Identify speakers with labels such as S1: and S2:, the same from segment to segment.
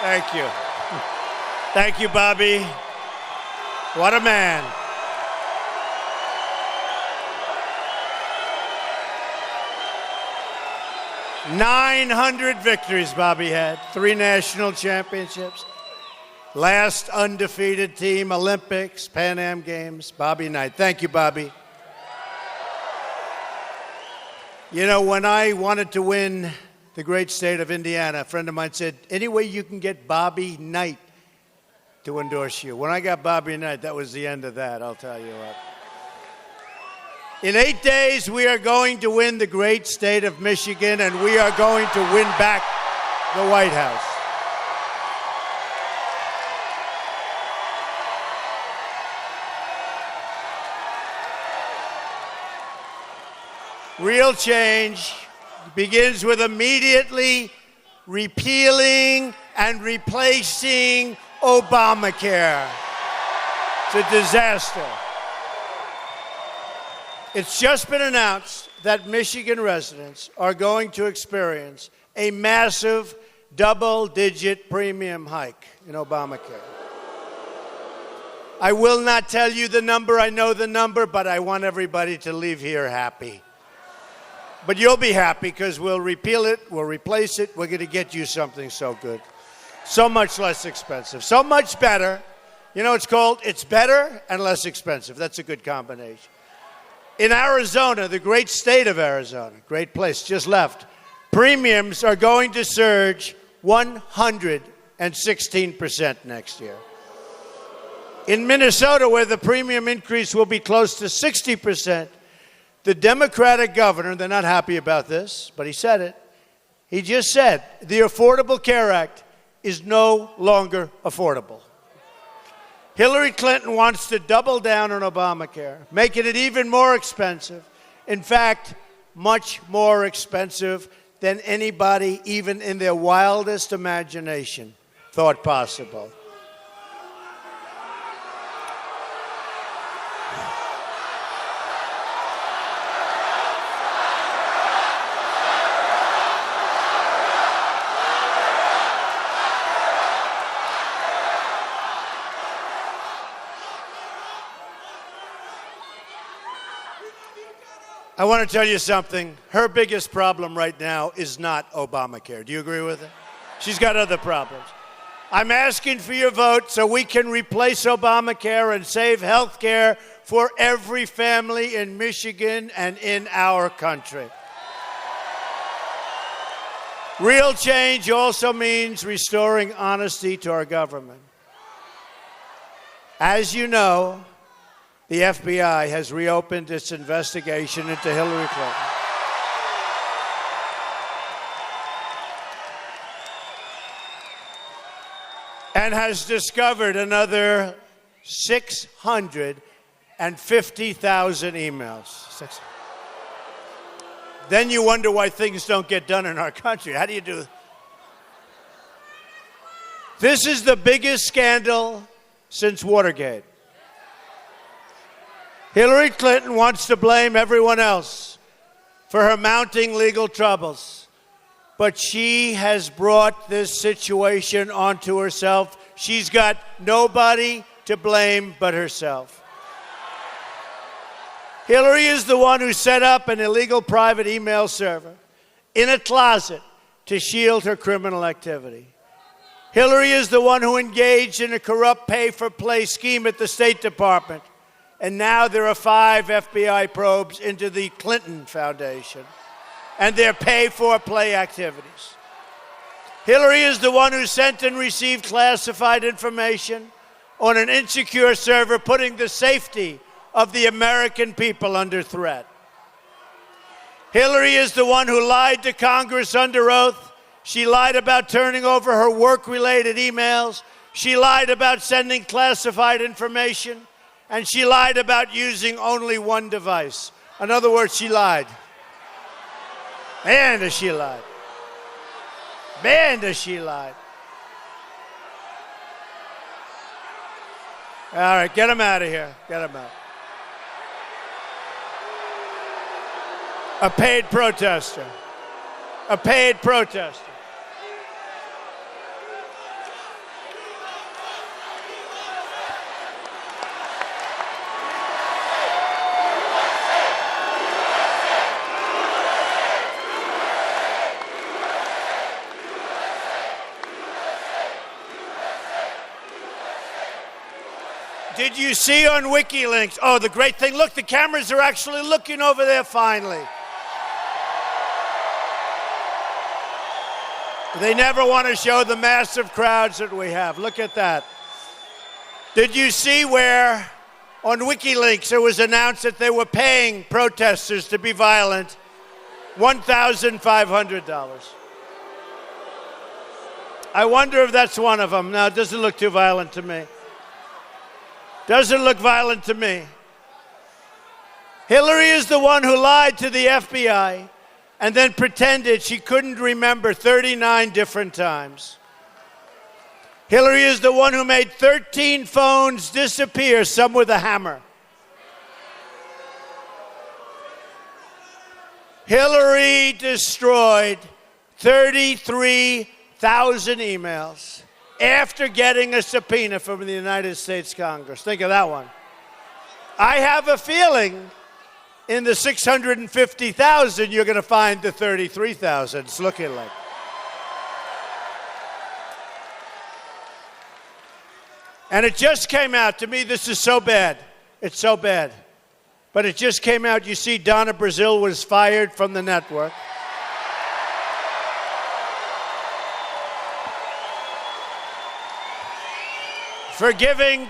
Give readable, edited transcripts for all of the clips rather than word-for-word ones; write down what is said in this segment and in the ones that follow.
S1: Thank you. Thank you, Bobby. What a man. "900 victories Bobby had, 3 national championships, last undefeated team, Olympics, Pan Am Games, Bobby Knight." Thank you, Bobby. You know, when I wanted to win the great state of Indiana, a friend of mine said, "Any way you can get Bobby Knight to endorse you." When I got Bobby Knight, that was the end of that, I'll tell you what. In 8 days, we are going to win the great state of Michigan, and we are going to win back the White House. Real change begins with immediately repealing and replacing Obamacare. It's a disaster. It's just been announced that Michigan residents are going to experience a massive double-digit premium hike in Obamacare. I will not tell you the number. I know the number, but I want everybody to leave here happy. But you'll be happy because we'll repeal it, we'll replace it, we're going to get you something so good. So much less expensive, so much better. You know, it's better and less expensive. That's a good combination. In Arizona, the great state of Arizona, great place, just left, premiums are going to surge 116% next year. In Minnesota, where the premium increase will be close to 60%, the Democratic governor, they're not happy about this, but he said it. He just said the Affordable Care Act is no longer affordable. Hillary Clinton wants to double down on Obamacare, making it even more expensive. In fact, much more expensive than anybody, even in their wildest imagination, thought possible. I want to tell you something. Her biggest problem right now is not Obamacare. Do you agree with it? She's got other problems. I'm asking for your vote so we can replace Obamacare and save health care for every family in Michigan and in our country. Real change also means restoring honesty to our government. As you know, the FBI has reopened its investigation into Hillary Clinton. And has discovered another 650,000 emails. Then you wonder why things don't get done in our country. How do you do? This is the biggest scandal since Watergate. Hillary Clinton wants to blame everyone else for her mounting legal troubles, but she has brought this situation onto herself. She's got nobody to blame but herself. Hillary is the one who set up an illegal private email server in a closet to shield her criminal activity. Hillary is the one who engaged in a corrupt pay-for-play scheme at the State Department. And now there are 5 FBI probes into the Clinton Foundation and their pay-for-play activities. Hillary is the one who sent and received classified information on an insecure server, putting the safety of the American people under threat. Hillary is the one who lied to Congress under oath. She lied about turning over her work-related emails. She lied about sending classified information. And she lied about using only one device. In other words, she lied. Man, does she lie. Man, does she lie. All right, get him out of here. Get him out. A paid protester. A paid protester. Did you see on WikiLeaks? Oh, the great thing. Look, the cameras are actually looking over there finally. They never want to show the massive crowds that we have. Look at that. Did you see where on WikiLeaks it was announced that they were paying protesters to be violent $1,500? I wonder if that's one of them. No, it doesn't look too violent to me. Doesn't look violent to me. Hillary is the one who lied to the FBI and then pretended she couldn't remember 39 different times. Hillary is the one who made 13 phones disappear, some with a hammer. Hillary destroyed 33,000 emails after getting a subpoena from the United States Congress. Think of that one. I have a feeling in the 650,000, you're going to find the 33,000. It's looking like. And it just came out. To me, this is so bad. It's so bad. But it just came out. You see, Donna Brazile was fired from the network. For giving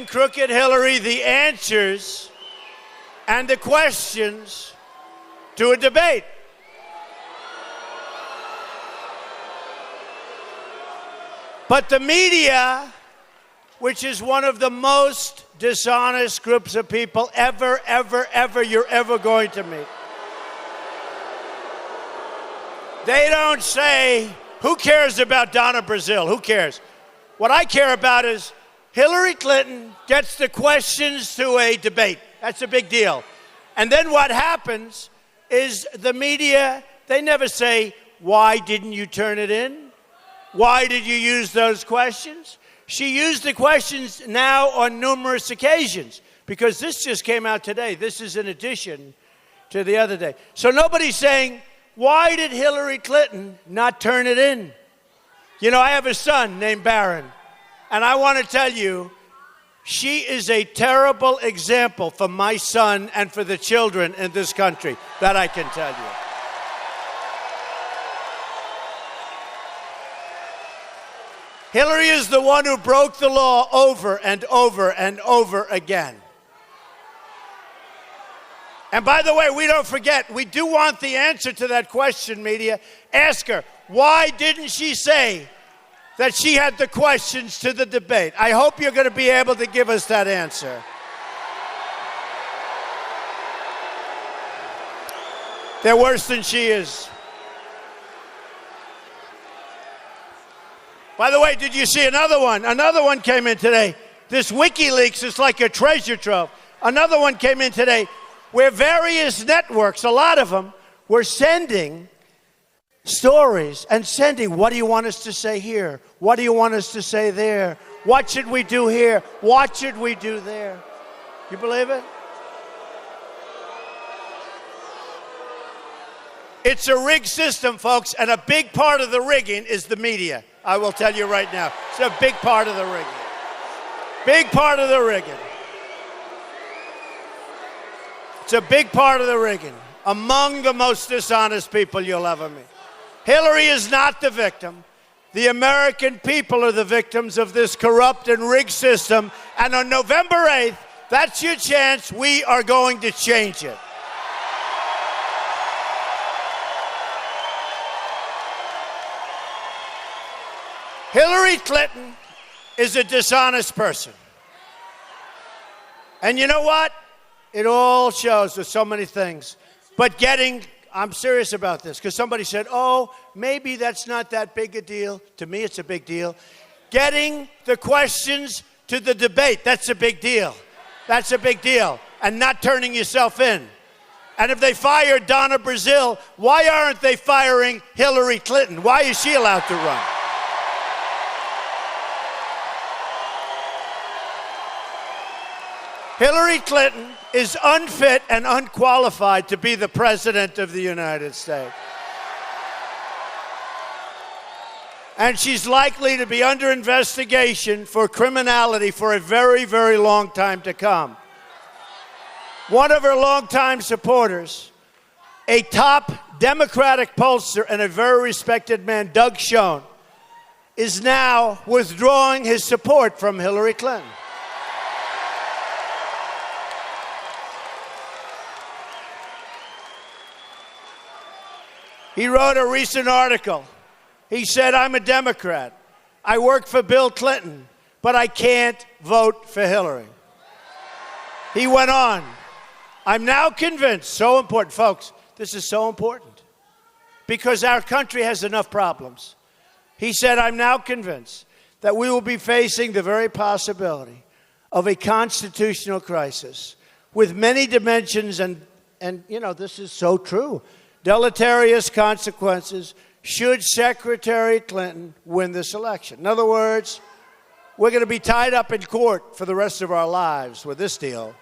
S1: crooked Hillary the answers and the questions to a debate. But the media, which is one of the most dishonest groups of people ever you're ever going to meet, they don't say, who cares about Donna Brazile? Who cares? What I care about is Hillary Clinton gets the questions to a debate. That's a big deal. And then what happens is the media, they never say, why didn't you turn it in? Why did you use those questions? She used the questions now on numerous occasions because this just came out today. This is in addition to the other day. So nobody's saying, why did Hillary Clinton not turn it in? You know, I have a son named Barron, and I want to tell you, she is a terrible example for my son and for the children in this country, that I can tell you. Hillary is the one who broke the law over and over and over again. And by the way, we don't forget, we do want the answer to that question, media. Ask her, why didn't she say that she had the questions to the debate? I hope you're going to be able to give us that answer. They're worse than she is. By the way, did you see another one? Another one came in today. This WikiLeaks is like a treasure trove. Another one came in today where various networks, a lot of them, were sending stories and sending, what do you want us to say here? What do you want us to say there? What should we do here? What should we do there? You believe it? It's a rigged system, folks, and a big part of the rigging is the media. I will tell you right now. It's a big part of the rigging. Big part of the rigging. It's a big part of the rigging. Among the most dishonest people you'll ever meet. Hillary is not the victim. The American people are the victims of this corrupt and rigged system. And on November 8th, that's your chance. We are going to change it. Hillary Clinton is a dishonest person. And you know what? It all shows with so many things. But I'm serious about this, because somebody said, oh, maybe that's not that big a deal. To me, it's a big deal. Getting the questions to the debate, that's a big deal. That's a big deal. And not turning yourself in. And if they fired Donna Brazile, why aren't they firing Hillary Clinton? Why is she allowed to run? Hillary Clinton is unfit and unqualified to be the President of the United States. And she's likely to be under investigation for criminality for a very, very long time to come. One of her longtime supporters, a top Democratic pollster and a very respected man, Doug Schoen, is now withdrawing his support from Hillary Clinton. He wrote a recent article. He said, I'm a Democrat. I work for Bill Clinton, but I can't vote for Hillary. He went on, I'm now convinced, so important, folks, this is so important, because our country has enough problems. He said, I'm now convinced that we will be facing the very possibility of a constitutional crisis with many dimensions and you know, this is so true, deleterious consequences should Secretary Clinton win this election. In other words, we're going to be tied up in court for the rest of our lives with this deal.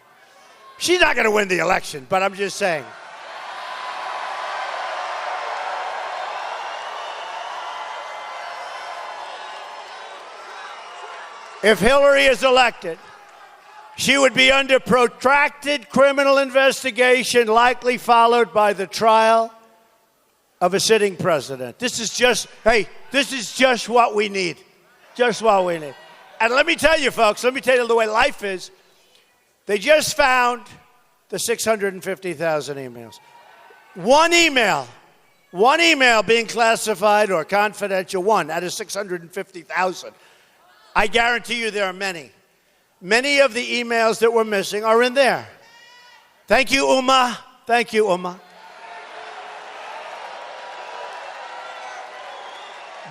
S1: She's not going to win the election, but I'm just saying. If Hillary is elected, she would be under protracted criminal investigation, likely followed by the trial of a sitting president. This is just what we need. Just what we need. And let me tell you, folks, let me tell you the way life is. They just found the 650,000 emails. One email being classified or confidential, one out of 650,000. I guarantee you there are many. Many of the emails that were missing are in there. Thank you, Uma. Thank you, Uma.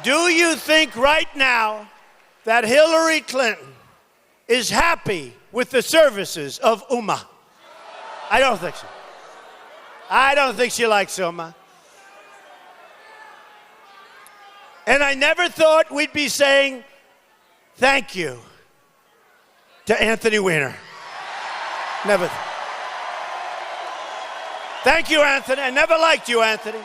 S1: Do you think right now that Hillary Clinton is happy with the services of Uma? I don't think so. I don't think she likes Uma. And I never thought we'd be saying thank you to Anthony Weiner. Never. Thank you, Anthony. I never liked you, Anthony.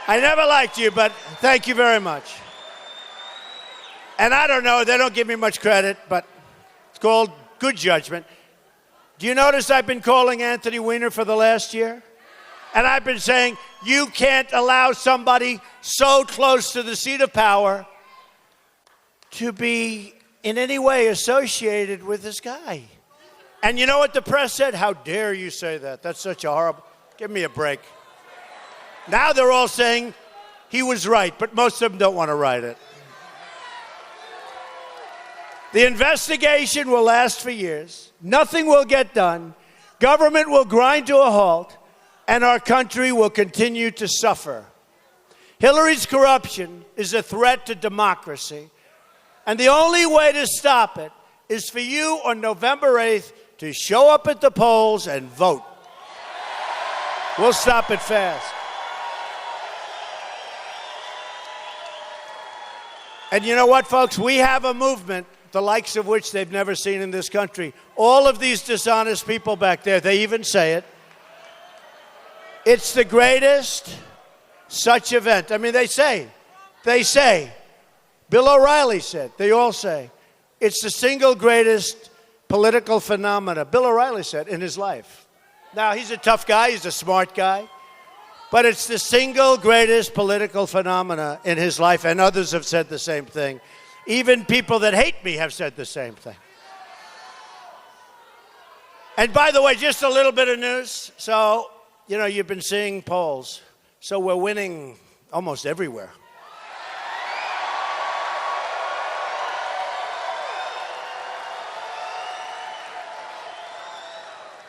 S1: I never liked you, but thank you very much. And I don't know, they don't give me much credit, but it's called good judgment. Do you notice I've been calling Anthony Weiner for the last year? And I've been saying, you can't allow somebody so close to the seat of power to be in any way associated with this guy. And you know what the press said? How dare you say that? That's such a horrible... Give me a break. Now they're all saying he was right, but most of them don't want to write it. The investigation will last for years. Nothing will get done. Government will grind to a halt, and our country will continue to suffer. Hillary's corruption is a threat to democracy, and the only way to stop it is for you on November 8th to show up at the polls and vote. We'll stop it fast. And you know what, folks? We have a movement, the likes of which they've never seen in this country. All of these dishonest people back there, they even say it. It's the greatest such event. I mean, they say, Bill O'Reilly said, they all say, it's the single greatest political phenomena, Bill O'Reilly said, in his life. Now, he's a tough guy, he's a smart guy, but it's the single greatest political phenomena in his life, and others have said the same thing. Even people that hate me have said the same thing. And by the way, just a little bit of news. So, you know, you've been seeing polls. So we're winning almost everywhere.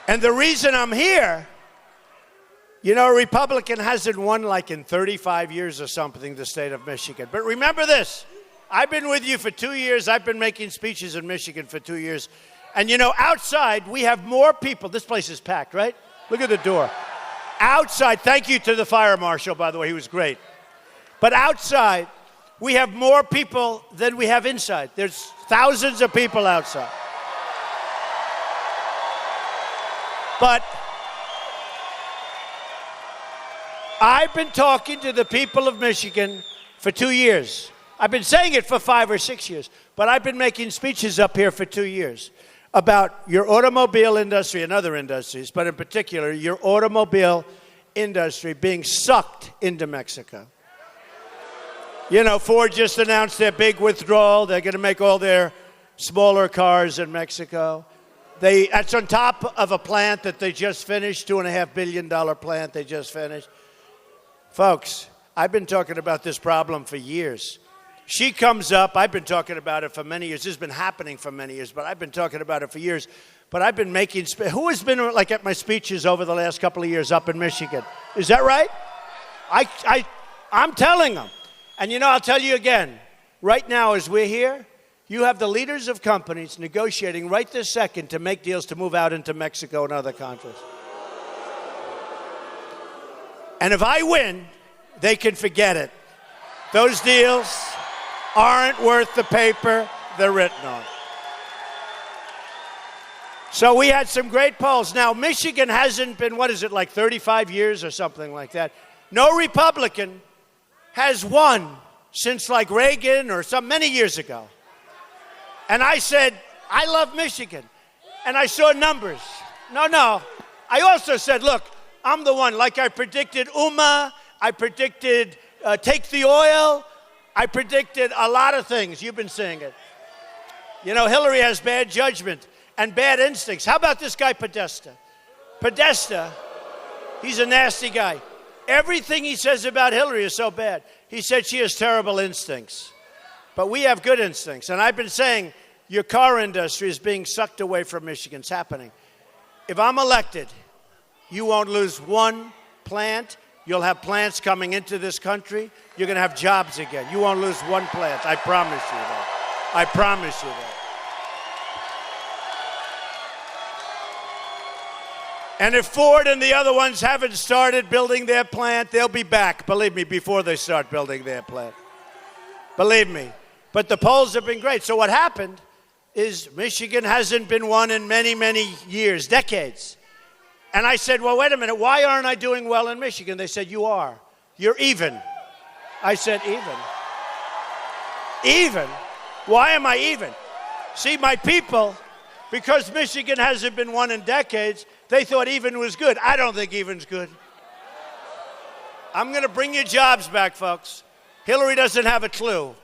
S1: And the reason I'm here, you know, a Republican hasn't won like in 35 years or something, the state of Michigan. But remember this, I've been with you for 2 years. I've been making speeches in Michigan for 2 years. And you know, outside, we have more people. This place is packed, right? Look at the door. Outside, thank you to the fire marshal, by the way, he was great. But outside, we have more people than we have inside. There's thousands of people outside. But I've been talking to the people of Michigan for 2 years. I've been saying it for 5 or 6 years, but I've been making speeches up here for 2 years about your automobile industry and other industries, but in particular, your automobile industry being sucked into Mexico. You know, Ford just announced their big withdrawal. They're going to make all their smaller cars in Mexico. That's on top of a plant that they just finished, $2.5 billion plant they just finished. Folks, I've been talking about this problem for years. She comes up, I've been talking about it for many years. This has been happening for many years, but I've been talking about it for years. But I've been making, who has been like at my speeches over the last couple of years up in Michigan? Is that right? I'm telling them. And you know, I'll tell you again, right now as we're here, you have the leaders of companies negotiating right this second to make deals to move out into Mexico and other countries. And if I win, they can forget it. Those deals aren't worth the paper they're written on. So we had some great polls. Now, Michigan hasn't been, what is it, like 35 years or something like that. No Republican has won since like Reagan or many years ago. And I said, I love Michigan. And I saw numbers. No. I also said, look, I'm the one. Like I predicted UMA. I predicted Take the Oil. I predicted a lot of things. You've been saying it. You know, Hillary has bad judgment and bad instincts. How about this guy, Podesta? Podesta, he's a nasty guy. Everything he says about Hillary is so bad. He said she has terrible instincts. But we have good instincts. And I've been saying your car industry is being sucked away from Michigan. It's happening. If I'm elected, you won't lose one plant. You'll have plants coming into this country. You're going to have jobs again. You won't lose one plant. I promise you that. I promise you that. And if Ford and the other ones haven't started building their plant, they'll be back, believe me, before they start building their plant. Believe me. But the polls have been great. So what happened is Michigan hasn't been won in many, many years, decades. And I said, well, wait a minute, why aren't I doing well in Michigan? They said, you are. You're even. I said, even? Even? Why am I even? See, my people, because Michigan hasn't been won in decades, they thought even was good. I don't think even's good. I'm going to bring your jobs back, folks. Hillary doesn't have a clue.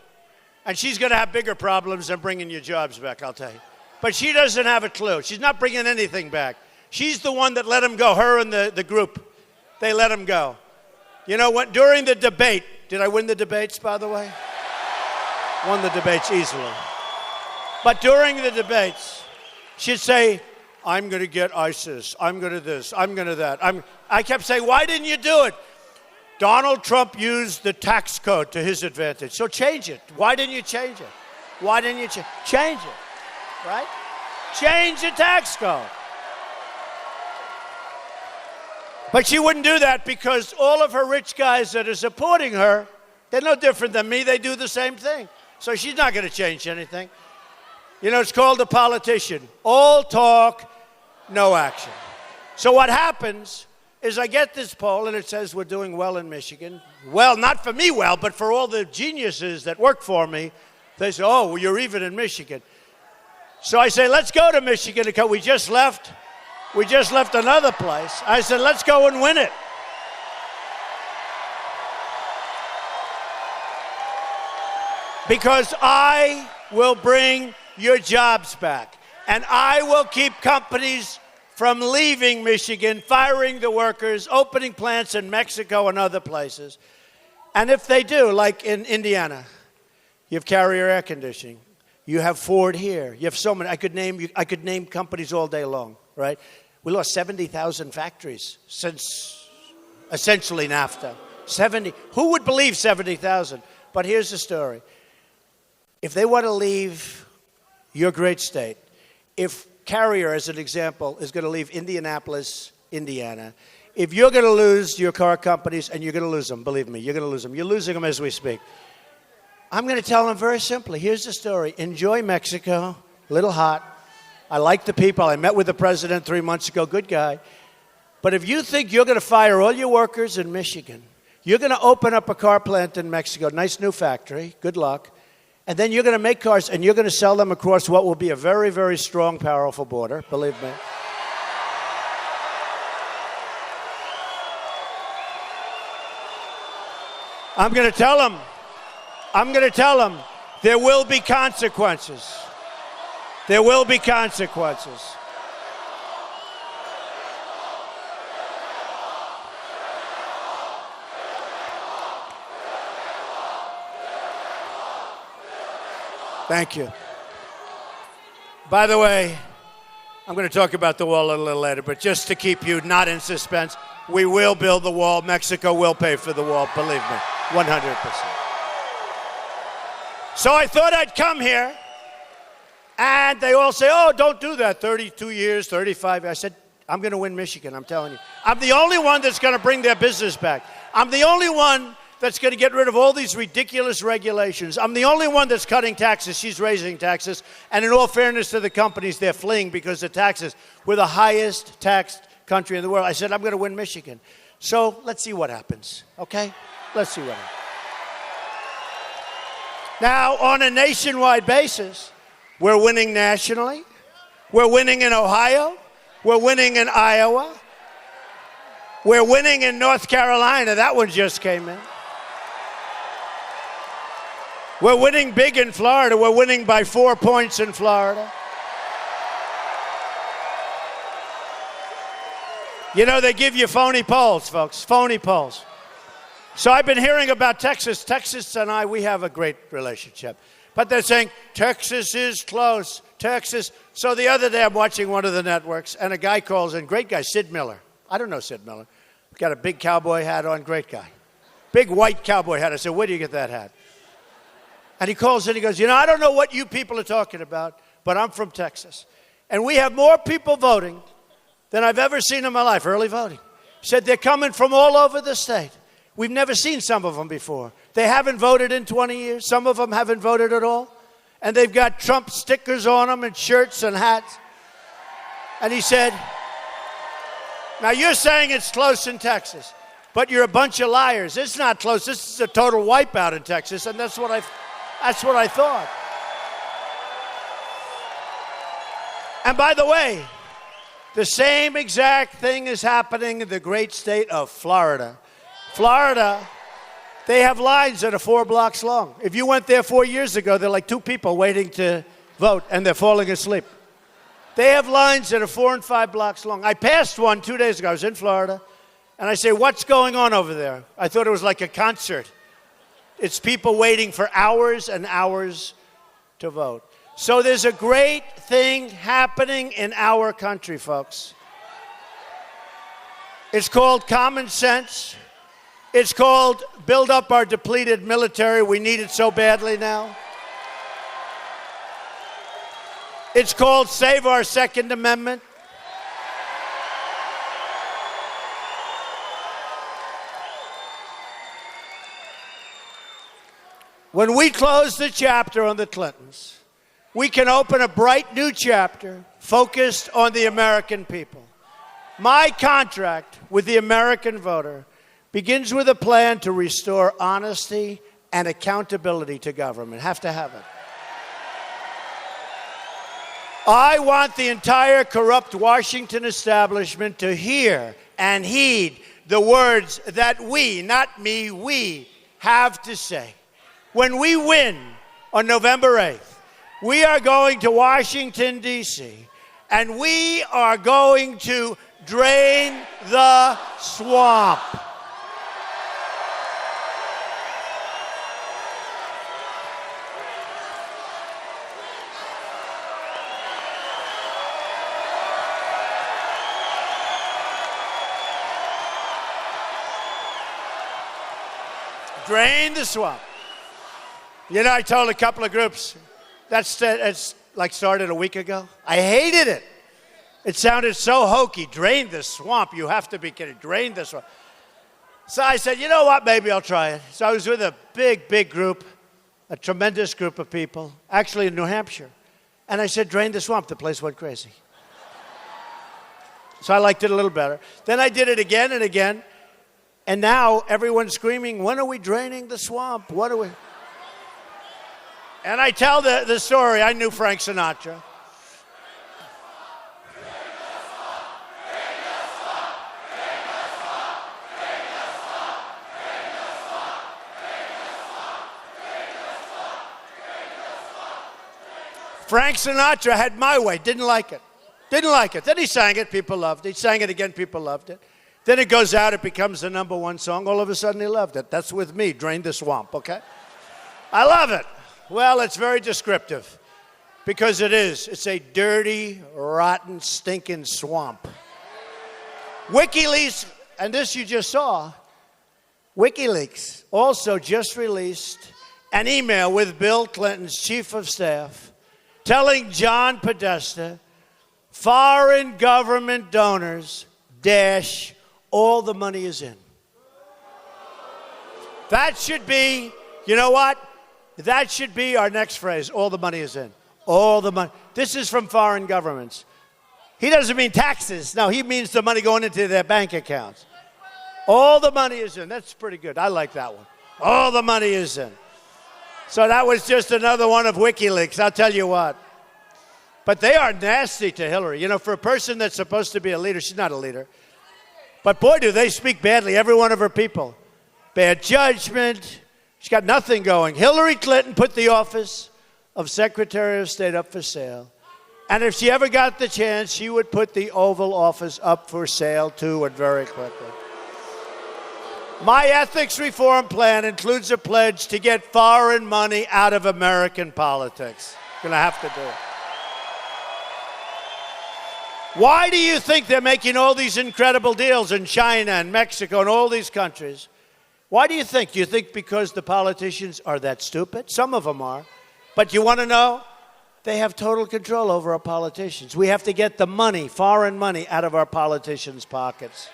S1: And she's going to have bigger problems than bringing your jobs back, I'll tell you. But she doesn't have a clue. She's not bringing anything back. She's the one that let him go, her and the group. They let him go. You know what? During the debate, did I win the debates, by the way? Won the debates easily. But during the debates, she'd say, I'm going to get ISIS. I'm going to this. I'm going to that. I kept saying, why didn't you do it? Donald Trump used the tax code to his advantage. So change it. Why didn't you change it? Why didn't you change it? Right? Change the tax code. But she wouldn't do that because all of her rich guys that are supporting her, they're no different than me. They do the same thing. So she's not going to change anything. You know, it's called a politician. All talk, no action. So what happens is I get this poll, and it says we're doing well in Michigan. Well, not for me well, but for all the geniuses that work for me. They say, oh, well, you're even in Michigan. So I say, let's go to Michigan because we just left another place. I said, let's go and win it. Because I will bring your jobs back. And I will keep companies from leaving Michigan, firing the workers, opening plants in Mexico and other places. And if they do, like in Indiana, you have Carrier Air Conditioning. You have Ford here. You have so many. I could name companies all day long, right? We lost 70,000 factories since essentially NAFTA. 70. Who would believe 70,000? But here's the story. If they want to leave your great state, if Carrier, as an example, is going to leave Indianapolis, Indiana, if you're going to lose your car companies, and you're going to lose them, believe me, you're going to lose them. You're losing them as we speak. I'm going to tell them very simply. Here's the story. Enjoy Mexico. A little hot. I like the people. I met with the president 3 months ago. Good guy. But if you think you're going to fire all your workers in Michigan, You're going to open up a car plant in Mexico, nice new factory, good luck. And then you're going to make cars, and you're going to sell them across what will be a very, very strong, powerful border, believe me. I'm going to tell them, there will be consequences. There will be consequences. Thank you. By the way, I'm going to talk about the wall a little later, but just to keep you not in suspense, we will build the wall. Mexico will pay for the wall, believe me, 100%. So I thought I'd come here, and they all say, oh, don't do that, 32 years, 35. I said, I'm going to win Michigan, I'm telling you. I'm the only one that's going to bring their business back. I'm the only one that's going to get rid of all these ridiculous regulations. I'm the only one that's cutting taxes. She's raising taxes. And in all fairness to the companies, they're fleeing because of taxes. We're the highest taxed country in the world. I said, I'm going to win Michigan. So let's see what happens, okay? Let's see what happens. Now, on a nationwide basis, we're winning nationally. We're winning in Ohio. We're winning in Iowa. We're winning in North Carolina. That one just came in. We're winning big in Florida. We're winning by 4 points in Florida. You know, they give you phony polls, folks, phony polls. So I've been hearing about Texas. Texas and I, we have a great relationship. But they're saying, Texas is close, Texas. So the other day I'm watching one of the networks, and a guy calls in, great guy, Sid Miller. I don't know Sid Miller. Got a big cowboy hat on, great guy. Big white cowboy hat. I said, where do you get that hat? And he calls in, he goes, you know, I don't know what you people are talking about, but I'm from Texas. And we have more people voting than I've ever seen in my life, early voting. He said they're coming from all over the state. We've never seen some of them before. They haven't voted in 20 years. Some of them haven't voted at all. And they've got Trump stickers on them and shirts and hats. And he said, now you're saying it's close in Texas, but you're a bunch of liars. It's not close. This is a total wipeout in Texas, and that's what I thought. And by the way, the same exact thing is happening in the great state of Florida. Florida, they have lines that are 4 blocks long. If you went there 4 years ago, there are like 2 people waiting to vote, and they're falling asleep. They have lines that are 4 and 5 blocks long. I passed one 2 days ago. I was in Florida, and I say, what's going on over there? I thought it was like a concert. It's people waiting for hours and hours to vote. So there's a great thing happening in our country, folks. It's called common sense. It's called build up our depleted military. We need it so badly now. It's called save our Second Amendment. When we close the chapter on the Clintons, we can open a bright new chapter focused on the American people. My contract with the American voter begins with a plan to restore honesty and accountability to government. Have to have it. I want the entire corrupt Washington establishment to hear and heed the words that we, not me, we have to say. When we win on November 8th, we are going to Washington, D.C., and we are going to drain the swamp. Drain the swamp. You know, I told a couple of groups, it's like started a week ago. I hated it. It sounded so hokey. Drain the swamp. You have to be kidding. Drain the swamp. So I said, you know what? Maybe I'll try it. So I was with a big group, a tremendous group of people, actually in New Hampshire. And I said, drain the swamp. The place went crazy. So I liked it a little better. Then I did it again and again. And now everyone's screaming, when are we draining the swamp? What are we? And I tell the story. I knew Frank Sinatra. Frank Sinatra had My Way, didn't like it. Didn't like it. Then he sang it, people loved it. He sang it again, people loved it. Then it goes out, it becomes the #1 song. All of a sudden he loved it. That's with me, Drain the Swamp, okay? I love it. Well, it's very descriptive because it is. It's a dirty, rotten, stinking swamp. WikiLeaks, and this you just saw, WikiLeaks also just released an email with Bill Clinton's chief of staff telling John Podesta, foreign government donors, dash, all the money is in. That should be, you know what? That should be our next phrase, all the money is in. All the money. This is from foreign governments. He doesn't mean taxes. No, he means the money going into their bank accounts. All the money is in. That's pretty good. I like that one. All the money is in. So that was just another one of WikiLeaks, I'll tell you what. But they are nasty to Hillary. You know, for a person that's supposed to be a leader, she's not a leader. But boy, do they speak badly, every one of her people. Bad judgment. She's got nothing going. Hillary Clinton put the office of Secretary of State up for sale. And if she ever got the chance, she would put the Oval Office up for sale too, and very quickly. My ethics reform plan includes a pledge to get foreign money out of American politics. Going to have to do it. Why do you think they're making all these incredible deals in China and Mexico and all these countries? Why do you think? Do you think because the politicians are that stupid? Some of them are. But you want to know? They have total control over our politicians. We have to get the money, foreign money, out of our politicians' pockets.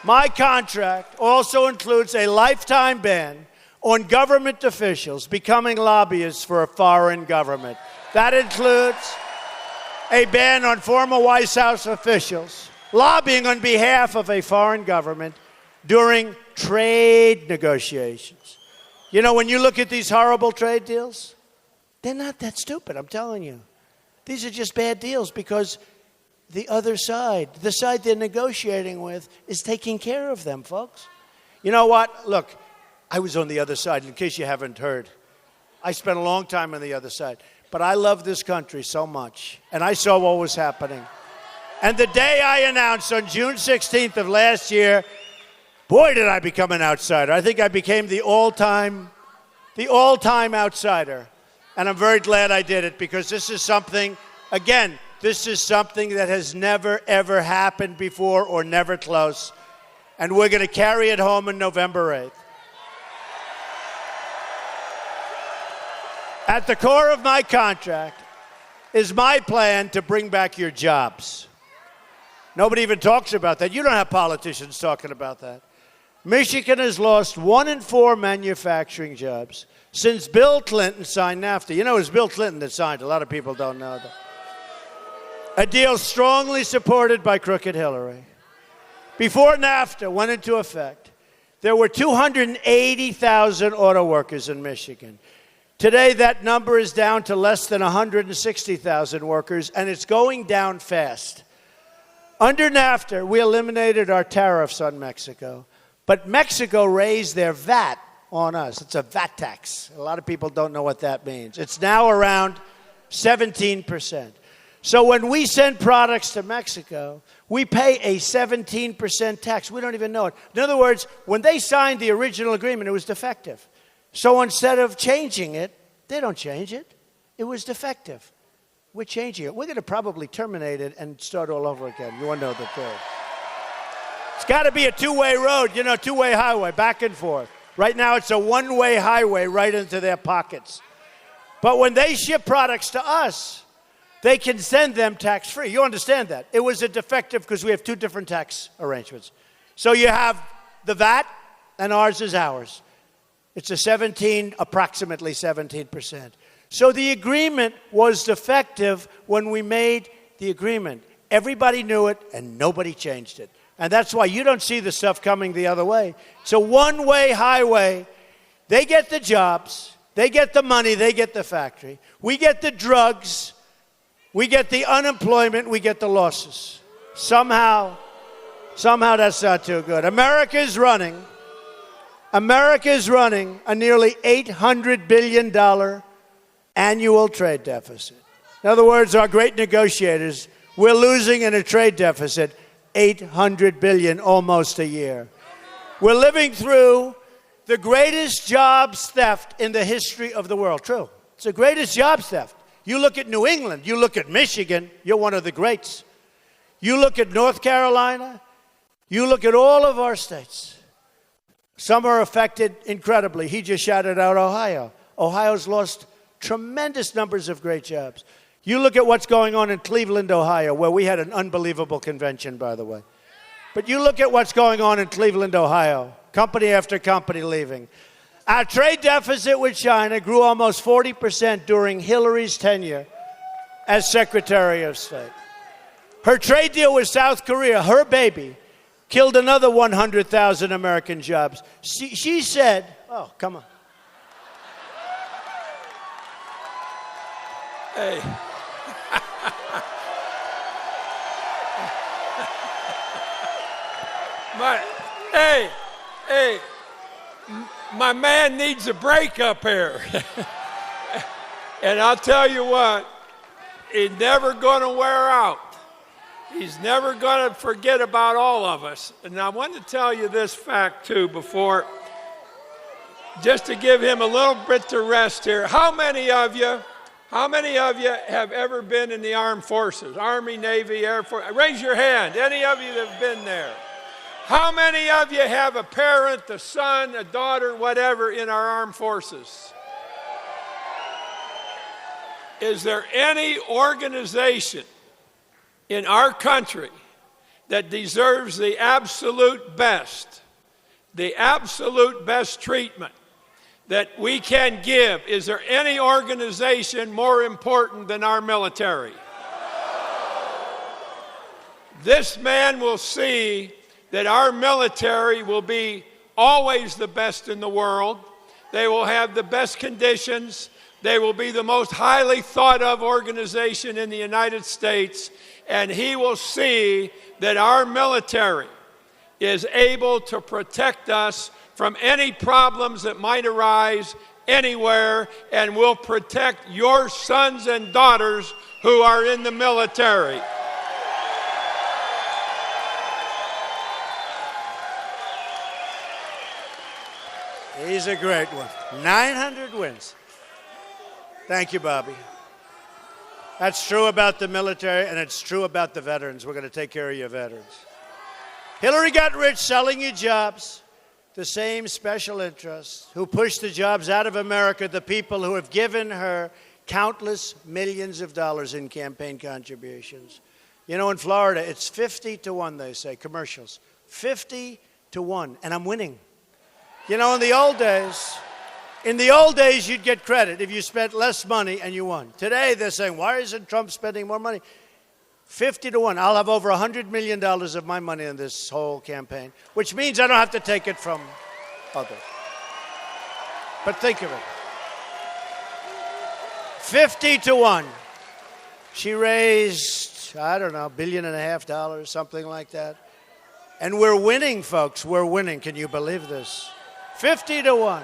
S1: My contract also includes a lifetime ban on government officials becoming lobbyists for a foreign government. That includes a ban on former White House officials lobbying on behalf of a foreign government during trade negotiations. You know, when you look at these horrible trade deals, they're not that stupid, I'm telling you. These are just bad deals because the other side, the side they're negotiating with, is taking care of them, folks. You know what? Look, I was on the other side, in case you haven't heard. I spent a long time on the other side. But I love this country so much, and I saw what was happening. And the day I announced on June 16th of last year, boy, did I become an outsider. I think I became the all-time outsider. And I'm very glad I did it because this is something, again, this is something that has never, ever happened before or never close. And we're going to carry it home on November 8th. At the core of my contract is my plan to bring back your jobs. Nobody even talks about that. You don't have politicians talking about that. Michigan has lost 1 in 4 manufacturing jobs since Bill Clinton signed NAFTA. You know, it was Bill Clinton that signed. A lot of people don't know that. A deal strongly supported by crooked Hillary. Before NAFTA went into effect, there were 280,000 auto workers in Michigan. Today, that number is down to less than 160,000 workers, and it's going down fast. Under NAFTA, we eliminated our tariffs on Mexico, but Mexico raised their VAT on us. It's a VAT tax. A lot of people don't know what that means. It's now around 17%. So when we send products to Mexico, we pay a 17% tax. We don't even know it. In other words, when they signed the original agreement, it was defective. So instead of changing it, they don't change it. It was defective. We're changing it. We're going to probably terminate it and start all over again. You want to know the truth. It's got to be a two-way road, you know, two-way highway, back and forth. Right now, it's a one-way highway right into their pockets. But when they ship products to us, they can send them tax-free. You understand that? It was a defective because we have 2 different tax arrangements. So you have the VAT, and ours is ours. It's approximately 17%. So the agreement was defective when we made the agreement. Everybody knew it, and nobody changed it. And that's why you don't see the stuff coming the other way. It's a one-way highway. They get the jobs. They get the money. They get the factory. We get the drugs. We get the unemployment. We get the losses. Somehow that's not too good. America is running a nearly $800 billion annual trade deficit. In other words, our great negotiators, we're losing in a trade deficit $800 billion almost a year. We're living through the greatest jobs theft in the history of the world. True. It's the greatest jobs theft. You look at New England, you look at Michigan, you're one of the greats. You look at North Carolina, you look at all of our states. Some are affected incredibly. He just shouted out Ohio. Ohio's lost tremendous numbers of great jobs. You look at what's going on in Cleveland, Ohio, where we had an unbelievable convention, by the way. But you look at what's going on in Cleveland, Ohio, company after company leaving. Our trade deficit with China grew almost 40% during Hillary's tenure as Secretary of State. Her trade deal with South Korea, her baby, killed another 100,000 American jobs. She said, oh, come on.
S2: Hey. My man needs a break up here. And I'll tell you what, he's never going to wear out. He's never going to forget about all of us. And I want to tell you this fact, too, before, just to give him a little bit to rest here. How many of you have ever been in the armed forces? Army, Navy, Air Force? Raise your hand. Any of you that have been there? How many of you have a parent, a son, a daughter, whatever, in our armed forces? Is there any organization in our country that deserves the absolute best treatment that we can give? Is there any organization more important than our military? This man will see that our military will be always the best in the world. They will have the best conditions. They will be the most highly thought of organization in the United States. And he will see that our military is able to protect us from any problems that might arise anywhere, and will protect your sons and daughters who are in the military.
S1: He's a great one. 900 wins. Thank you, Bobby. That's true about the military, and it's true about the veterans. We're going to take care of your veterans. Hillary got rich selling you jobs. The same special interests who pushed the jobs out of America, the people who have given her countless millions of dollars in campaign contributions. You know, in Florida, it's 50-1, they say, commercials. 50-1, and I'm winning. You know, in the old days, you'd get credit if you spent less money and you won. Today, they're saying, why isn't Trump spending more money? 50-1. I'll have over $100 million of my money in this whole campaign, which means I don't have to take it from others. But think of it. 50-1. She raised, I don't know, $1.5 billion, something like that. And we're winning, folks. We're winning. Can you believe this? 50-1.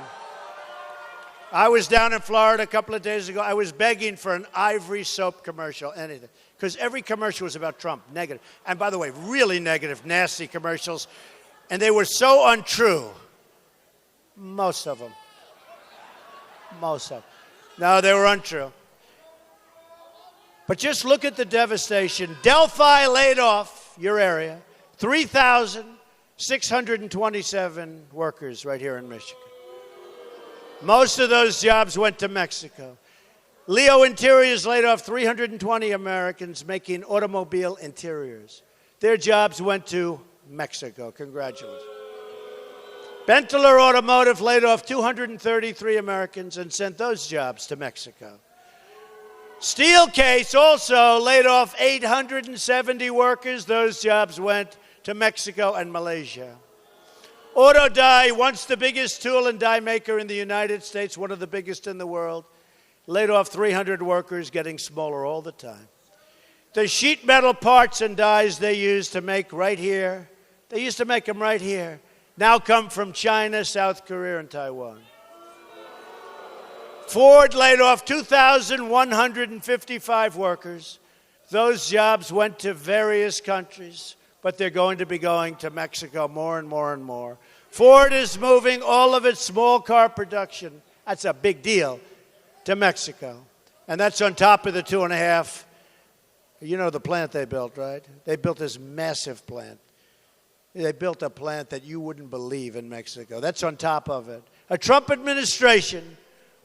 S1: I was down in Florida a couple of days ago. I was begging for an Ivory soap commercial, anything. Because every commercial was about Trump, negative. And by the way, really negative, nasty commercials. And they were so untrue. Most of them. No, they were untrue. But just look at the devastation. Delphi laid off, your area, 3,627 workers right here in Michigan. Most of those jobs went to Mexico. Leo Interiors laid off 320 Americans making automobile interiors. Their jobs went to Mexico. Congratulations. Benteler Automotive laid off 233 Americans and sent those jobs to Mexico. Steelcase also laid off 870 workers. Those jobs went to Mexico and Malaysia. Auto Die, once the biggest tool and die maker in the United States, one of the biggest in the world, laid off 300 workers, getting smaller all the time. The sheet metal parts and dies they used to make right here, they used to make them right here, now come from China, South Korea, and Taiwan. Ford laid off 2,155 workers. Those jobs went to various countries, but they're going to be going to Mexico more and more and more. Ford is moving all of its small car production, that's a big deal, to Mexico. And that's on top of the 2.5. You know the plant they built, right? They built this massive plant. They built a plant that you wouldn't believe in Mexico. That's on top of it. A Trump administration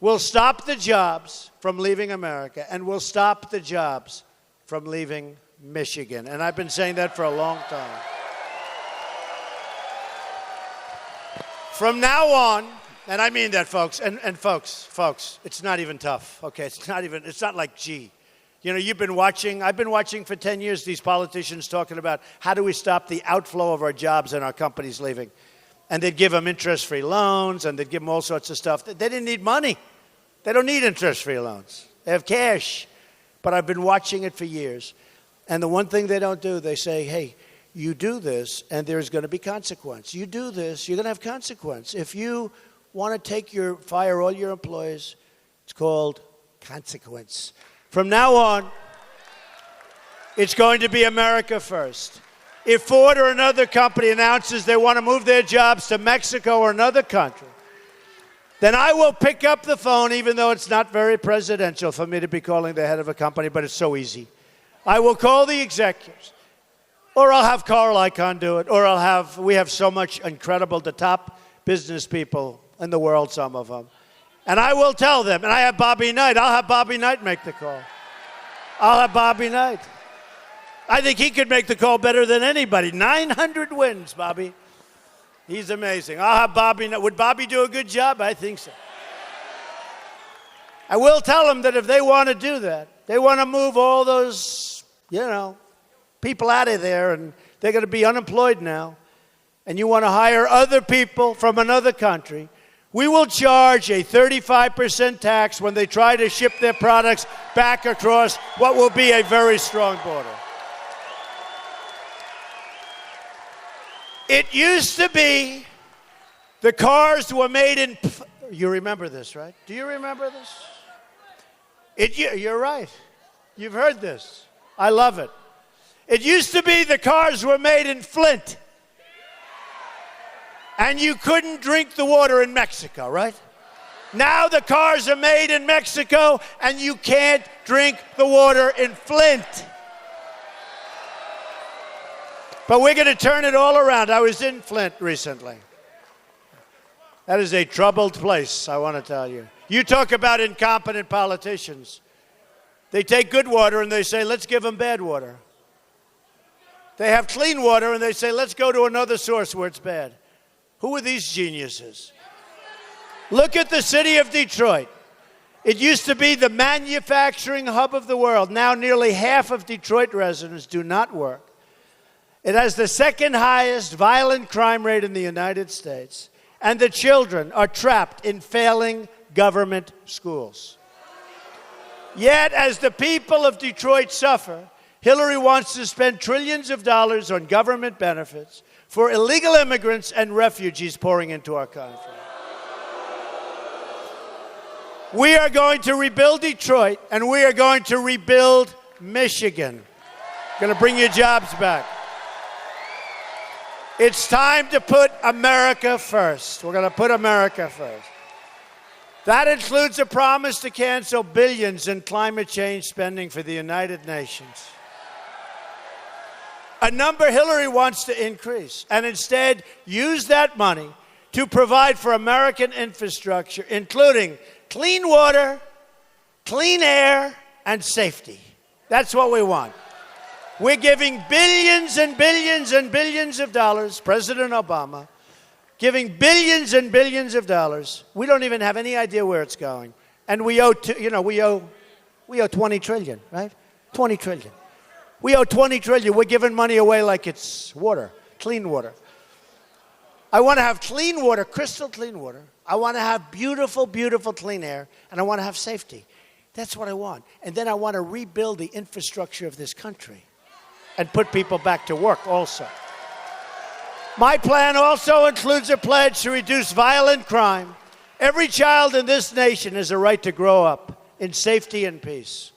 S1: will stop the jobs from leaving America and will stop the jobs from leaving Michigan. And I've been saying that for a long time. From now on, and I mean that, folks, and folks, it's not even tough, okay? It's not like, gee. You know, I've been watching for 10 years these politicians talking about how do we stop the outflow of our jobs and our companies leaving. And they'd give them interest-free loans, and they'd give them all sorts of stuff. They didn't need money. They don't need interest-free loans. They have cash. But I've been watching it for years. And the one thing they don't do, they say, hey, you do this, and there's going to be consequence. You do this, you're going to have consequence. If you want to fire all your employees, it's called consequence. From now on, it's going to be America first. If Ford or another company announces they want to move their jobs to Mexico or another country, then I will pick up the phone, even though it's not very presidential for me to be calling the head of a company, but it's so easy. I will call the executives, or I'll have Carl Icahn do it, or we have so much incredible, the top business people in the world, some of them. And I will tell them, and I have Bobby Knight. I'll have Bobby Knight make the call. I'll have Bobby Knight. I think he could make the call better than anybody. 900 wins, Bobby. He's amazing. I'll have Bobby Knight. Would Bobby do a good job? I think so. I will tell them that if they want to do that, they want to move all those, people out of there, and they're going to be unemployed now, and you want to hire other people from another country, we will charge a 35% tax when they try to ship their products back across what will be a very strong border. It used to be the cars were made in... You remember this, right? Do you remember this? You're right. You've heard this. I love it. It used to be the cars were made in Flint. And you couldn't drink the water in Mexico, right? Now the cars are made in Mexico, and you can't drink the water in Flint. But we're going to turn it all around. I was in Flint recently. That is a troubled place, I want to tell you. You talk about incompetent politicians. They take good water and they say, let's give them bad water. They have clean water and they say, let's go to another source where it's bad. Who are these geniuses? Look at the city of Detroit. It used to be the manufacturing hub of the world. Now nearly half of Detroit residents do not work. It has the second highest violent crime rate in the United States. And the children are trapped in failing government schools. Yet, as the people of Detroit suffer, Hillary wants to spend trillions of dollars on government benefits for illegal immigrants and refugees pouring into our country. We are going to rebuild Detroit, and we are going to rebuild Michigan. Going to bring your jobs back. It's time to put America first. We're going to put America first. That includes a promise to cancel billions in climate change spending for the United Nations. A number Hillary wants to increase, and instead use that money to provide for American infrastructure, including clean water, clean air, and safety. That's what we want. We're giving billions and billions and billions of dollars, President Obama, giving billions and billions of dollars. We don't even have any idea where it's going. And we owe 20 trillion, right? 20 trillion. We owe 20 trillion. We're giving money away like it's water. clean water. I want to have clean water, crystal clean water. I want to have beautiful, beautiful clean air, and I want to have safety. That's what I want. And then I want to rebuild the infrastructure of this country and put people back to work also. My plan also includes a pledge to reduce violent crime. Every child in this nation has a right to grow up in safety and peace.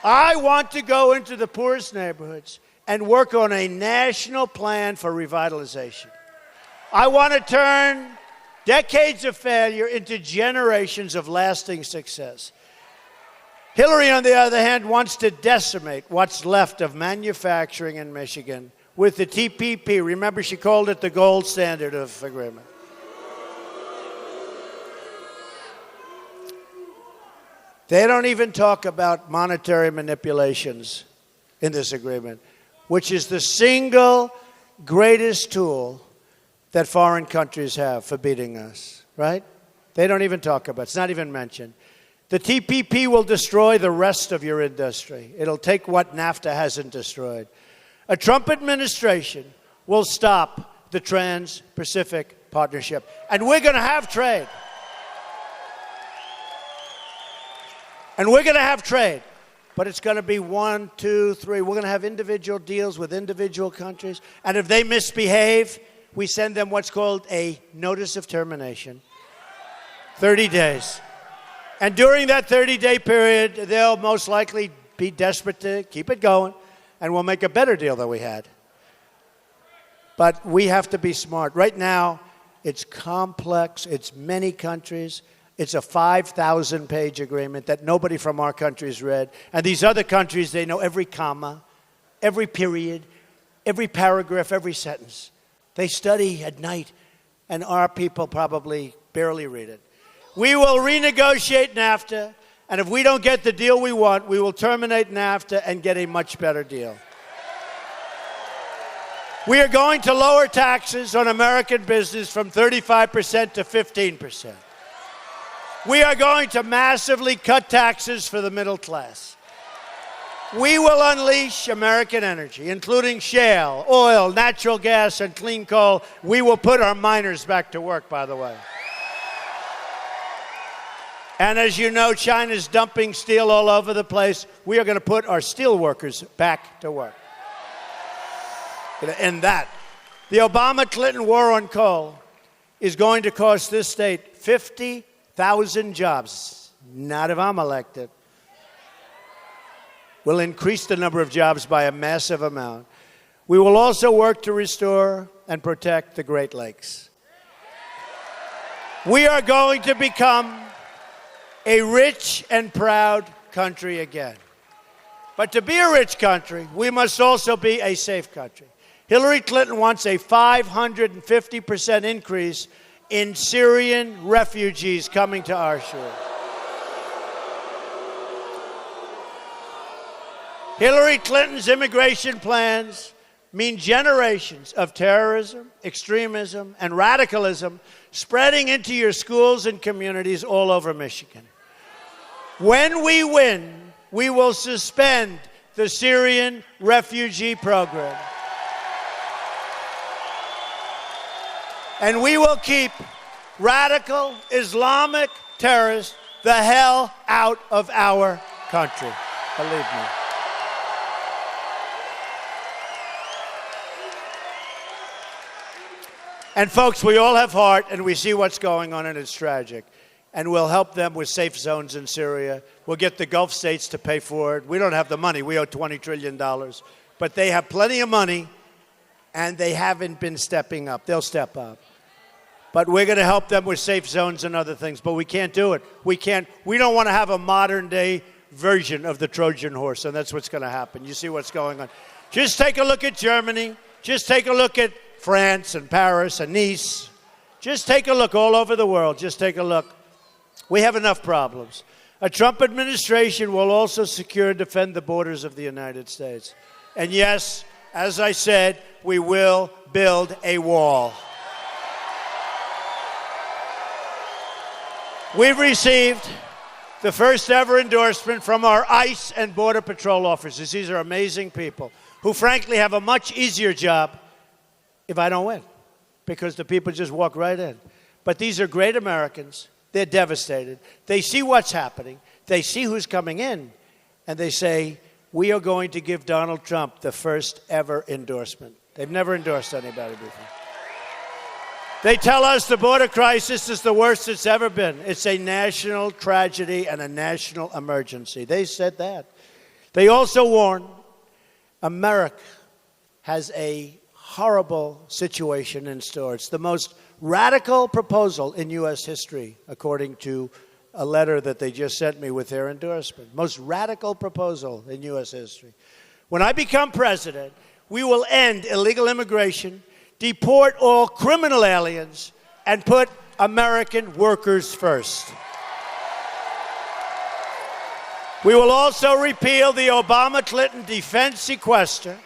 S1: I want to go into the poorest neighborhoods and work on a national plan for revitalization. I want to turn decades of failure into generations of lasting success. Hillary, on the other hand, wants to decimate what's left of manufacturing in Michigan with the TPP. Remember, she called it the gold standard of agreement. They don't even talk about monetary manipulations in this agreement, which is the single greatest tool that foreign countries have for beating us, right? They don't even talk about it. It's not even mentioned. The TPP will destroy the rest of your industry. It'll take what NAFTA hasn't destroyed. A Trump administration will stop the Trans-Pacific Partnership. And we're going to have trade. And we're going to have trade. But it's going to be 1, 2, 3. We're going to have individual deals with individual countries. And if they misbehave, we send them what's called a notice of termination. 30 days. And during that 30-day period, they'll most likely be desperate to keep it going, and we'll make a better deal than we had. But we have to be smart. Right now, it's complex. It's many countries. It's a 5,000-page agreement that nobody from our country's read. And these other countries, they know every comma, every period, every paragraph, every sentence. They study at night, and our people probably barely read it. We will renegotiate NAFTA, and if we don't get the deal we want, we will terminate NAFTA and get a much better deal. We are going to lower taxes on American business from 35% to 15%. We are going to massively cut taxes for the middle class. We will unleash American energy, including shale, oil, natural gas, and clean coal. We will put our miners back to work, by the way. And as you know, China's dumping steel all over the place. We are going to put our steel workers back to work. Going to end that. The Obama-Clinton war on coal is going to cost this state 50,000 jobs. Not if I'm elected. We'll increase the number of jobs by a massive amount. We will also work to restore and protect the Great Lakes. We are going to become a rich and proud country again. But to be a rich country, we must also be a safe country. Hillary Clinton wants a 550% increase in Syrian refugees coming to our shores. Hillary Clinton's immigration plans mean generations of terrorism, extremism, and radicalism spreading into your schools and communities all over Michigan. When we win, we will suspend the Syrian refugee program. And we will keep radical Islamic terrorists the hell out of our country. Believe me. And folks, we all have heart, and we see what's going on, and it's tragic. And we'll help them with safe zones in Syria. We'll get the Gulf states to pay for it. We don't have the money. We owe $20 trillion. But they have plenty of money, and they haven't been stepping up. They'll step up. But we're going to help them with safe zones and other things. But we can't do it. We don't want to have a modern-day version of the Trojan horse, and that's what's going to happen. You see what's going on. Just take a look at Germany. Just take a look at France and Paris and Nice. Just take a look all over the world. Just take a look. We have enough problems. A Trump administration will also secure and defend the borders of the United States. And yes, as I said, we will build a wall. We've received the first ever endorsement from our ICE and Border Patrol officers. These are amazing people who, frankly, have a much easier job if I don't win, because the people just walk right in. But these are great Americans. They're devastated. They see what's happening. They see who's coming in, and they say, we are going to give Donald Trump the first ever endorsement. They've never endorsed anybody before. They tell us the border crisis is the worst it's ever been. It's a national tragedy and a national emergency. They said that. They also warn America has a horrible situation in store. It's the most radical proposal in U.S. history, according to a letter that they just sent me with their endorsement. Most radical proposal in U.S. history. When I become president, we will end illegal immigration, deport all criminal aliens, and put American workers first. We will also repeal the Obama-Clinton defense sequester,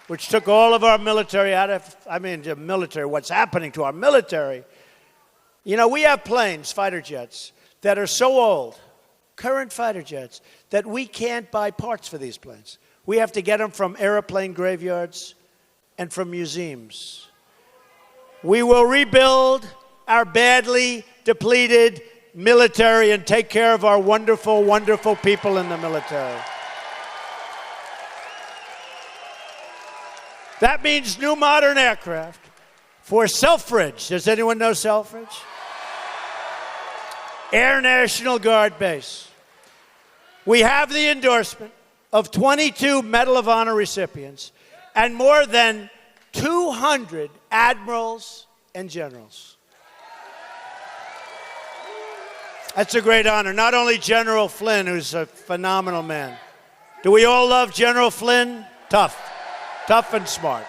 S1: which took all of our military out of, the military, what's happening to our military. You know, we have planes, fighter jets, that are so old, current fighter jets, that we can't buy parts for these planes. We have to get them from airplane graveyards and from museums. We will rebuild our badly depleted military and take care of our wonderful, wonderful people in the military. That means new modern aircraft for Selfridge. Does anyone know Selfridge? Air National Guard Base. We have the endorsement of 22 Medal of Honor recipients and more than 200 admirals and generals. That's a great honor. Not only General Flynn, who's a phenomenal man. Do we all love General Flynn? Tough. Tough and smart.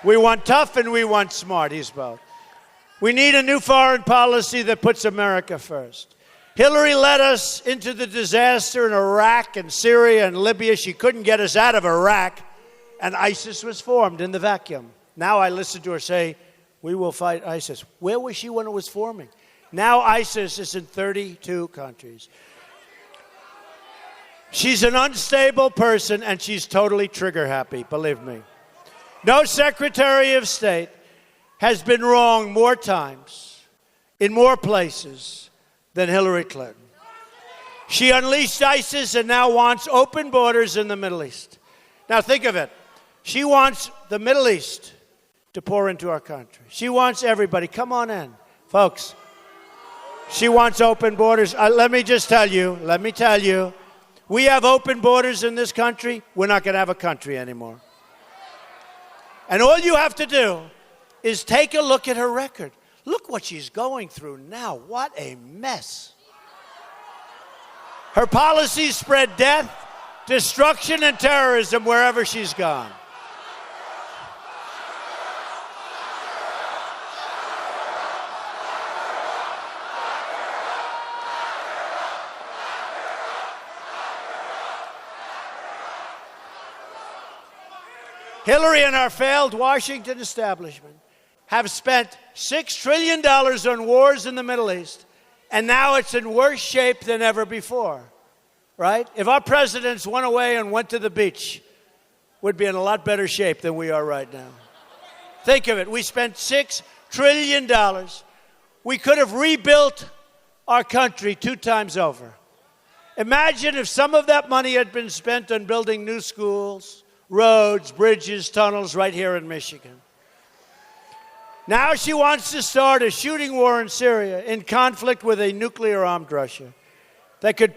S1: We want tough and we want smart. He's both. We need a new foreign policy that puts America first. Hillary led us into the disaster in Iraq and Syria and Libya. She couldn't get us out of Iraq, and ISIS was formed in the vacuum. Now I listen to her say, we will fight ISIS. Where was she when it was forming? Now ISIS is in 32 countries. She's an unstable person, and she's totally trigger happy, believe me. No Secretary of State has been wrong more times, in more places, than Hillary Clinton. She unleashed ISIS and now wants open borders in the Middle East. Now think of it. She wants the Middle East to pour into our country. She wants everybody. Come on in. Folks, she wants open borders. Let me tell you, we have open borders in this country, we're not going to have a country anymore. And all you have to do is take a look at her record. Look what she's going through now. What a mess. Her policies spread death, destruction, and terrorism wherever she's gone. Hillary and our failed Washington establishment have spent $6 trillion on wars in the Middle East, and now it's in worse shape than ever before, right? If our presidents went away and went to the beach, we'd be in a lot better shape than we are right now. Think of it. We spent $6 trillion. We could have rebuilt our country 2 times over. Imagine if some of that money had been spent on building new schools, roads, bridges, tunnels right here in Michigan. Now she wants to start a shooting war in Syria in conflict with a nuclear-armed Russia. That could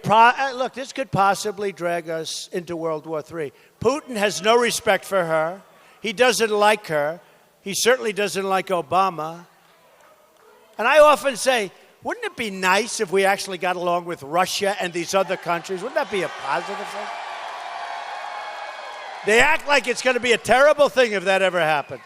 S1: look, this could possibly drag us into World War III. Putin has no respect for her. He doesn't like her. He certainly doesn't like Obama. And I often say, wouldn't it be nice if we actually got along with Russia and these other countries? Wouldn't that be a positive thing? They act like it's going to be a terrible thing if that ever happened.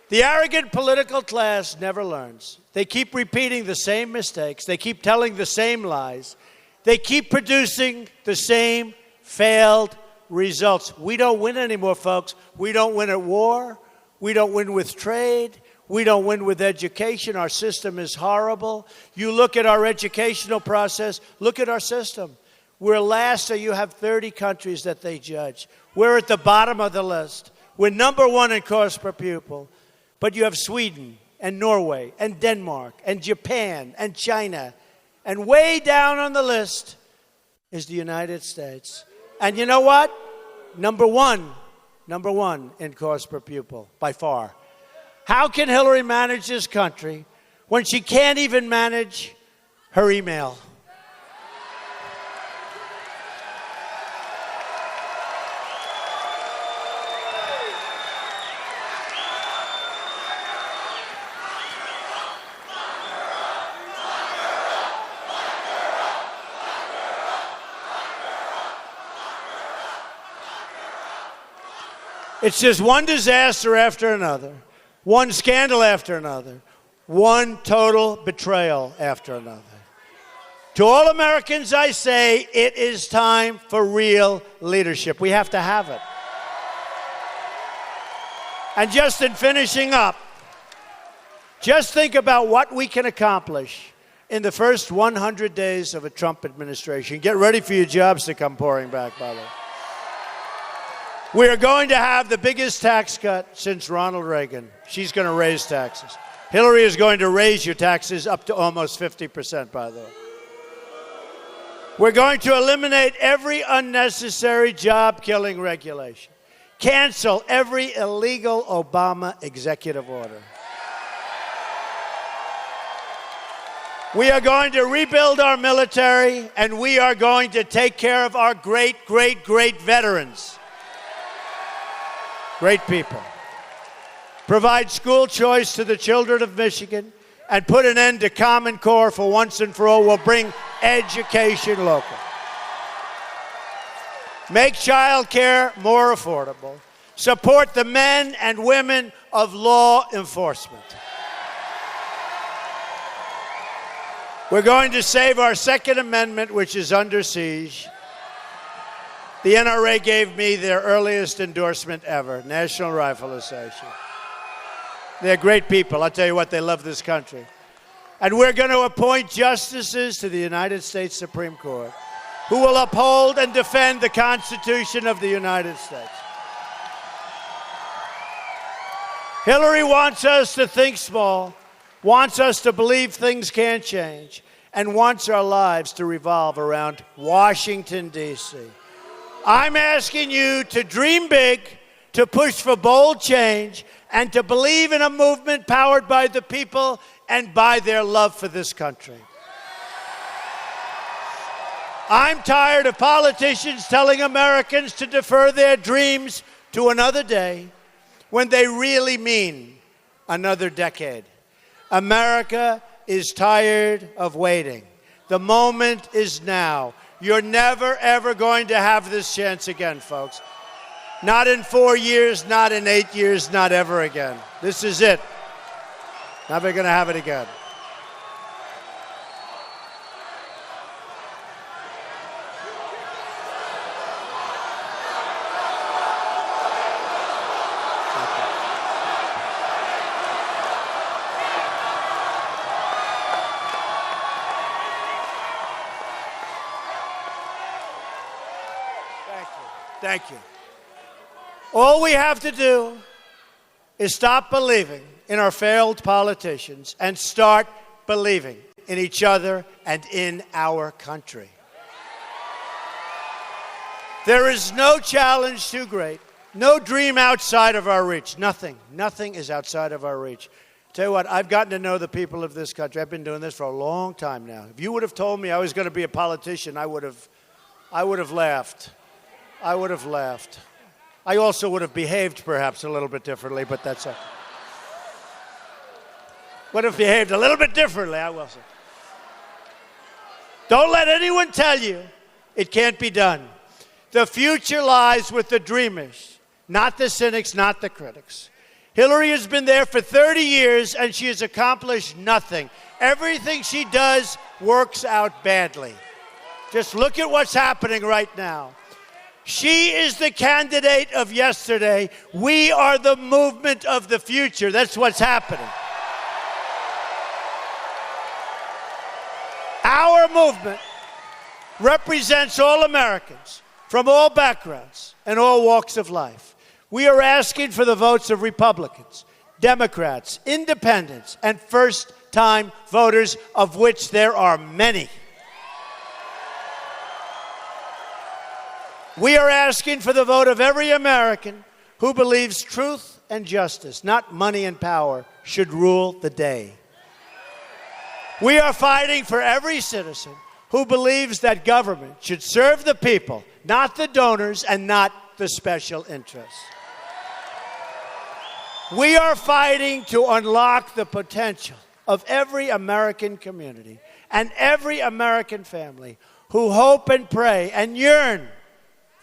S1: The arrogant political class never learns. They keep repeating the same mistakes. They keep telling the same lies. They keep producing the same failed results. We don't win anymore, folks. We don't win at war. We don't win with trade. We don't win with education. Our system is horrible. You look at our educational process. Look at our system. We're last, so you have 30 countries that they judge. We're at the bottom of the list. We're number 1 in cost per pupil. But you have Sweden and Norway and Denmark and Japan and China. And way down on the list is the United States. And you know what? Number one in cost per pupil, by far. How can Hillary manage this country when she can't even manage her email? It's just one disaster after another, one scandal after another, one total betrayal after another. To all Americans, I say, it is time for real leadership. We have to have it. And just in finishing up, just think about what we can accomplish in the first 100 days of a Trump administration. Get ready for your jobs to come pouring back, by the way. We are going to have the biggest tax cut since Ronald Reagan. She's going to raise taxes. Hillary is going to raise your taxes up to almost 50%, by the way. We're going to eliminate every unnecessary job-killing regulation. Cancel every illegal Obama executive order. We are going to rebuild our military, and we are going to take care of our great, great, great veterans. Great people. Provide school choice to the children of Michigan and put an end to Common Core for once and for all. We'll bring education local. Make child care more affordable. Support the men and women of law enforcement. We're going to save our Second Amendment, which is under siege. The NRA gave me their earliest endorsement ever, National Rifle Association. They're great people. I'll tell you what, they love this country. And we're going to appoint justices to the United States Supreme Court who will uphold and defend the Constitution of the United States. Hillary wants us to think small, wants us to believe things can't change, and wants our lives to revolve around Washington, D.C. I'm asking you to dream big, to push for bold change, and to believe in a movement powered by the people and by their love for this country. I'm tired of politicians telling Americans to defer their dreams to another day when they really mean another decade. America is tired of waiting. The moment is now. You're never, ever going to have this chance again, folks. Not in 4 years, not in 8 years, not ever again. This is it. Never going to have it again. Thank you. All we have to do is stop believing in our failed politicians and start believing in each other and in our country. There is no challenge too great, no dream outside of our reach. Nothing is outside of our reach. Tell you what, I've gotten to know the people of this country. I've been doing this for a long time now. If you would have told me I was going to be a politician, I would have laughed. I would have laughed. I also would have behaved perhaps a little bit differently, but that's okay. Would have behaved a little bit differently, I will say. Don't let anyone tell you it can't be done. The future lies with the dreamers, not the cynics, not the critics. Hillary has been there for 30 years, and she has accomplished nothing. Everything she does works out badly. Just look at what's happening right now. She is the candidate of yesterday. We are the movement of the future. That's what's happening. Our movement represents all Americans from all backgrounds and all walks of life. We are asking for the votes of Republicans, Democrats, independents, and first-time voters, of which there are many. We are asking for the vote of every American who believes truth and justice, not money and power, should rule the day. We are fighting for every citizen who believes that government should serve the people, not the donors and not the special interests. We are fighting to unlock the potential of every American community and every American family who hope and pray and yearn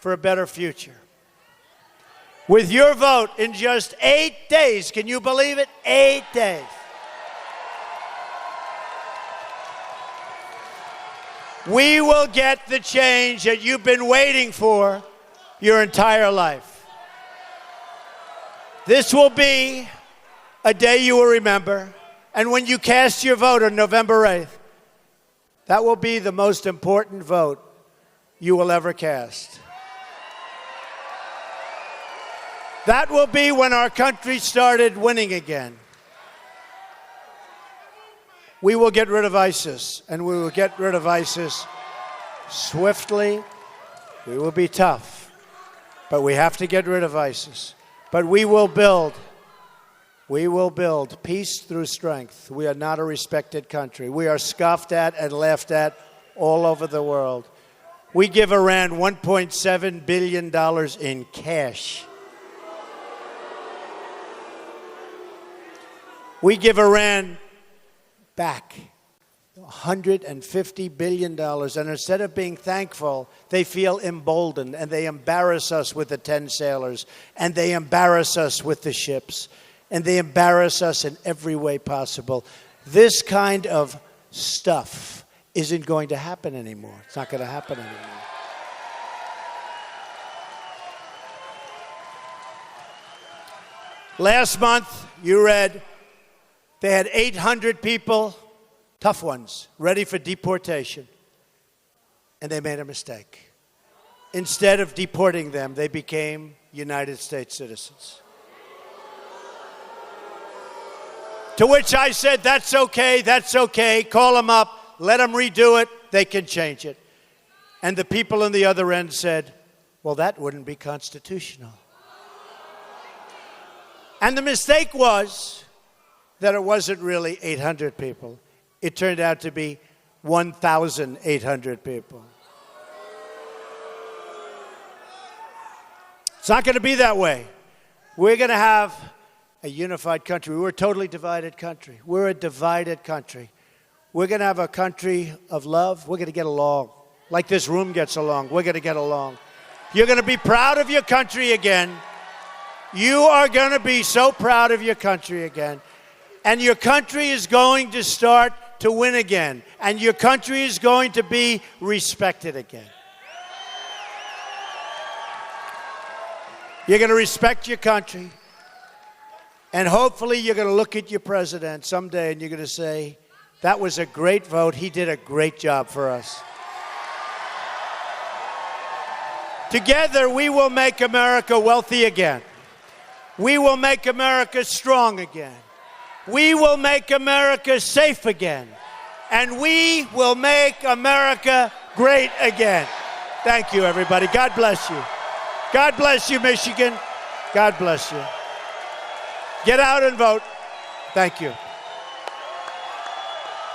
S1: for a better future. With your vote in just 8 days, can you believe it? 8 days. We will get the change that you've been waiting for your entire life. This will be a day you will remember. And when you cast your vote on November 8th, that will be the most important vote you will ever cast. That will be when our country started winning again. We will get rid of ISIS, and we will get rid of ISIS swiftly. We will be tough, but we have to get rid of ISIS. But we will build peace through strength. We are not a respected country. We are scoffed at and laughed at all over the world. We give Iran $1.7 billion in cash. We give Iran back $150 billion, and instead of being thankful, they feel emboldened, and they embarrass us with the 10 sailors, and they embarrass us with the ships, and they embarrass us in every way possible. This kind of stuff isn't going to happen anymore. It's not going to happen anymore. Last month, you read they had 800 people, tough ones, ready for deportation, and they made a mistake. Instead of deporting them, they became United States citizens. To which I said, that's okay, call them up, let them redo it, they can change it. And the people on the other end said, well, that wouldn't be constitutional. And the mistake was that it wasn't really 800 people. It turned out to be 1,800 people. It's not going to be that way. We're going to have a unified country. We're a totally divided country. We're a divided country. We're going to have a country of love. We're going to get along. Like this room gets along. We're going to get along. You're going to be proud of your country again. You are going to be so proud of your country again. And your country is going to start to win again. And your country is going to be respected again. You're going to respect your country. And hopefully you're going to look at your president someday and you're going to say, that was a great vote. He did a great job for us. Together, we will make America wealthy again. We will make America strong again. We will make America safe again. And we will make America great again. Thank you, everybody. God bless you. God bless you, Michigan. God bless you. Get out and vote. Thank you.